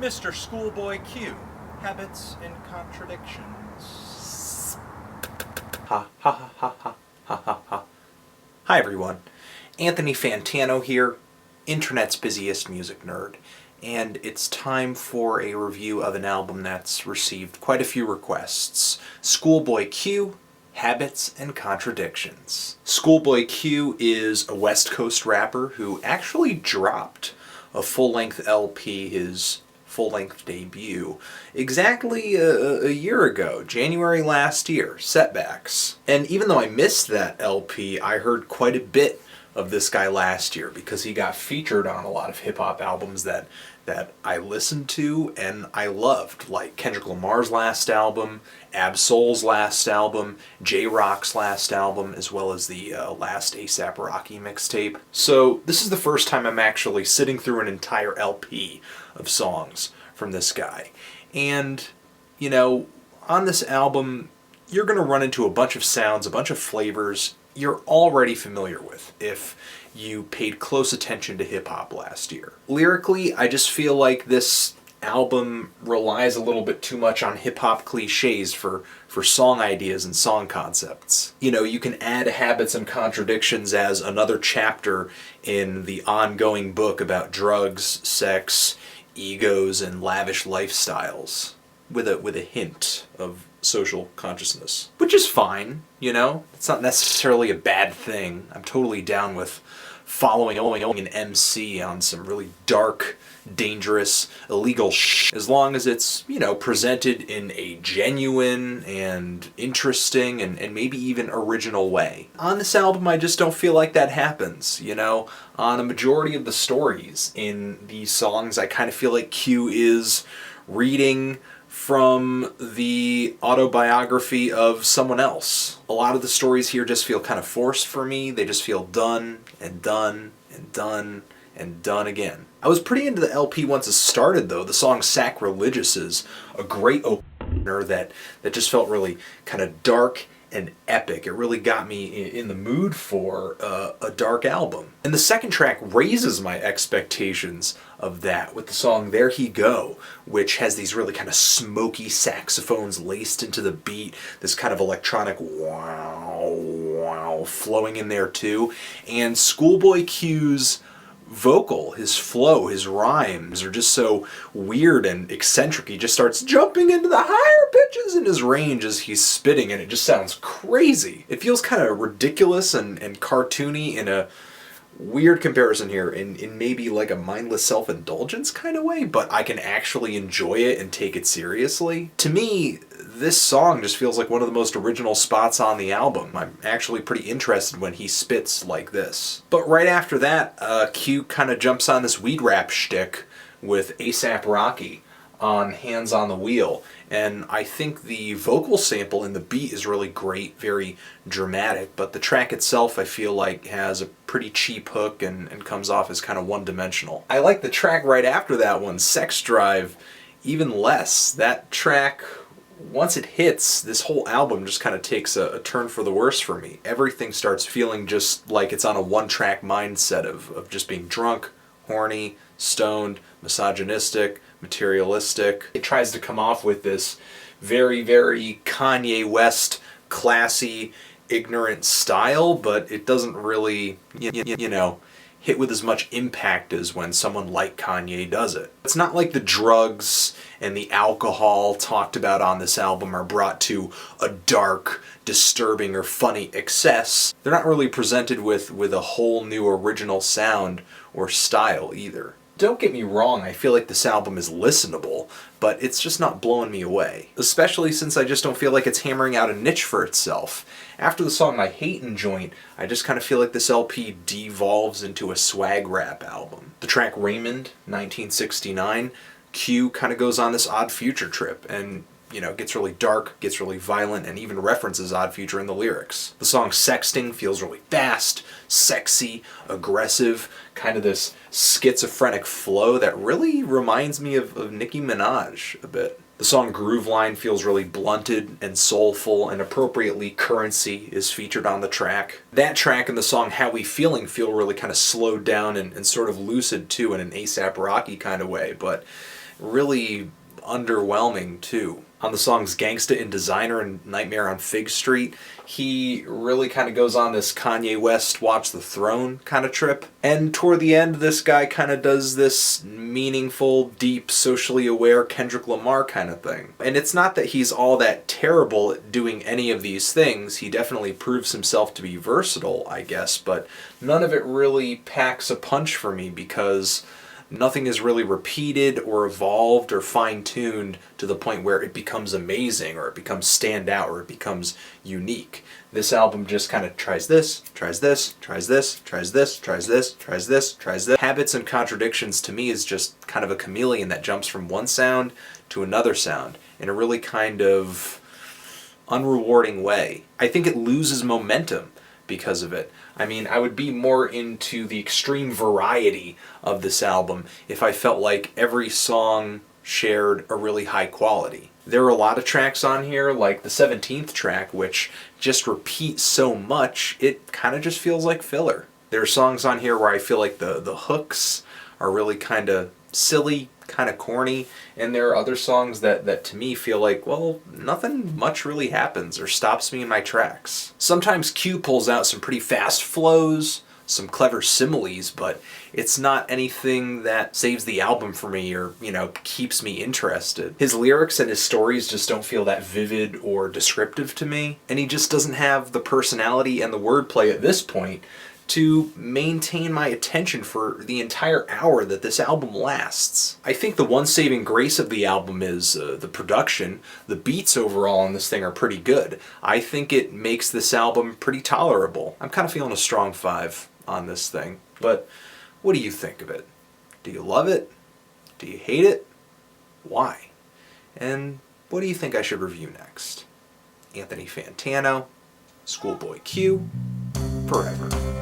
Mr. Schoolboy Q, Habits and Contradictions. Ha ha ha ha ha ha ha ha. Hi everyone, Anthony Fantano here, internet's busiest music nerd, and it's time for a review of an album that's received quite a few requests. Schoolboy Q, Habits and Contradictions. Schoolboy Q is a West Coast rapper who actually dropped a full-length LP, his full-length debut, exactly a year ago, January last year, Setbacks. And even though I missed that LP, I heard quite a bit of this guy last year because he got featured on a lot of hip-hop albums that I listened to and I loved, like Kendrick Lamar's last album, Ab-Soul's last album, J-Rock's last album, as well as the last A$AP Rocky mixtape. So this is the first time I'm actually sitting through an entire LP of songs from this guy. And, you know, on this album, you're going to run into a bunch of sounds, a bunch of flavors you're already familiar with if you paid close attention to hip-hop last year. Lyrically, I just feel like this album relies a little bit too much on hip-hop cliches for song ideas and song concepts. You know, you can add Habits and Contradictions as another chapter in the ongoing book about drugs, sex, egos, and lavish lifestyles, with a hint of social consciousness, which is fine, you know? It's not necessarily a bad thing. I'm totally down with following an MC on some really dark, dangerous, illegal as long as it's, you know, presented in a genuine and interesting and maybe even original way. On this album, I just don't feel like that happens, you know? On a majority of the stories in these songs, I kind of feel like Q is reading from the autobiography of someone else. A lot of the stories here just feel kind of forced for me. They just feel done and done and done and done again. I was pretty into the LP once it started, though. The song Sacrilegious is a great opener that just felt really kind of dark and epic. It really got me in the mood for a dark album. And the second track raises my expectations of that with the song There He Go, which has these really kind of smoky saxophones laced into the beat, this kind of electronic wow, wow flowing in there too. And Schoolboy Q's vocal, his flow, his rhymes are just so weird and eccentric. He just starts jumping into the higher pitches in his range as he's spitting, and it just sounds crazy. It feels kind of ridiculous and cartoony in a weird comparison here, in maybe like a mindless self-indulgence kind of way, but I can actually enjoy it and take it seriously. To me, this song just feels like one of the most original spots on the album. I'm actually pretty interested when he spits like this. But right after that, Q kind of jumps on this weed rap shtick with A$AP Rocky on Hands on the Wheel. And I think the vocal sample in the beat is really great, very dramatic, but the track itself I feel like has a pretty cheap hook and comes off as kind of one-dimensional. I like the track right after that one, Sex Drive, even less. That track, once it hits, this whole album just kind of takes a turn for the worse for me. Everything starts feeling just like it's on a one-track mindset of just being drunk, horny, stoned, misogynistic, materialistic. It tries to come off with this very, very Kanye West, classy, ignorant style, but it doesn't really, you know, hit with as much impact as when someone like Kanye does it. It's not like the drugs and the alcohol talked about on this album are brought to a dark, disturbing, or funny excess. They're not really presented with a whole new original sound or style either. Don't get me wrong, I feel like this album is listenable, but it's just not blowing me away. Especially since I just don't feel like it's hammering out a niche for itself. After the song My Hatin' Joint, I just kind of feel like this LP devolves into a swag rap album. The track Raymond, 1969, Q kind of goes on this Odd Future trip, and you know, gets really dark, gets really violent, and even references Odd Future in the lyrics. The song Sexting feels really fast, sexy, aggressive, kind of this schizophrenic flow that really reminds me of Nicki Minaj a bit. The song Groove Line feels really blunted and soulful, and appropriately Currency is featured on the track. That track and the song How We Feeling feel really kind of slowed down and sort of lucid too in an A$AP Rocky kind of way, but really underwhelming too. On the songs Gangsta and Designer and Nightmare on Fig Street, he really kind of goes on this Kanye West Watch the Throne kind of trip. And toward the end, this guy kind of does this meaningful, deep, socially aware Kendrick Lamar kind of thing. And it's not that he's all that terrible at doing any of these things. He definitely proves himself to be versatile, I guess, but none of it really packs a punch for me because nothing is really repeated or evolved or fine-tuned to the point where it becomes amazing or it becomes standout or it becomes unique. This album just kind of tries this, tries this, tries this, tries this, tries this, tries this, tries this. Habits and Contradictions to me is just kind of a chameleon that jumps from one sound to another sound in a really kind of unrewarding way. I think it loses momentum because of it. I mean, I would be more into the extreme variety of this album if I felt like every song shared a really high quality. There are a lot of tracks on here, like the 17th track, which just repeats so much, it kind of just feels like filler. There are songs on here where I feel like the hooks are really kind of silly, kind of corny, and there are other songs that to me feel like, well, nothing much really happens or stops me in my tracks. Sometimes Q pulls out some pretty fast flows, some clever similes, but it's not anything that saves the album for me or, keeps me interested. His lyrics and his stories just don't feel that vivid or descriptive to me, and he just doesn't have the personality and the wordplay at this point to maintain my attention for the entire hour that this album lasts. I think the one saving grace of the album is the production. The beats overall on this thing are pretty good. I think it makes this album pretty tolerable. I'm kind of feeling a strong 5 on this thing. But what do you think of it? Do you love it? Do you hate it? Why? And what do you think I should review next? Anthony Fantano, Schoolboy Q, forever.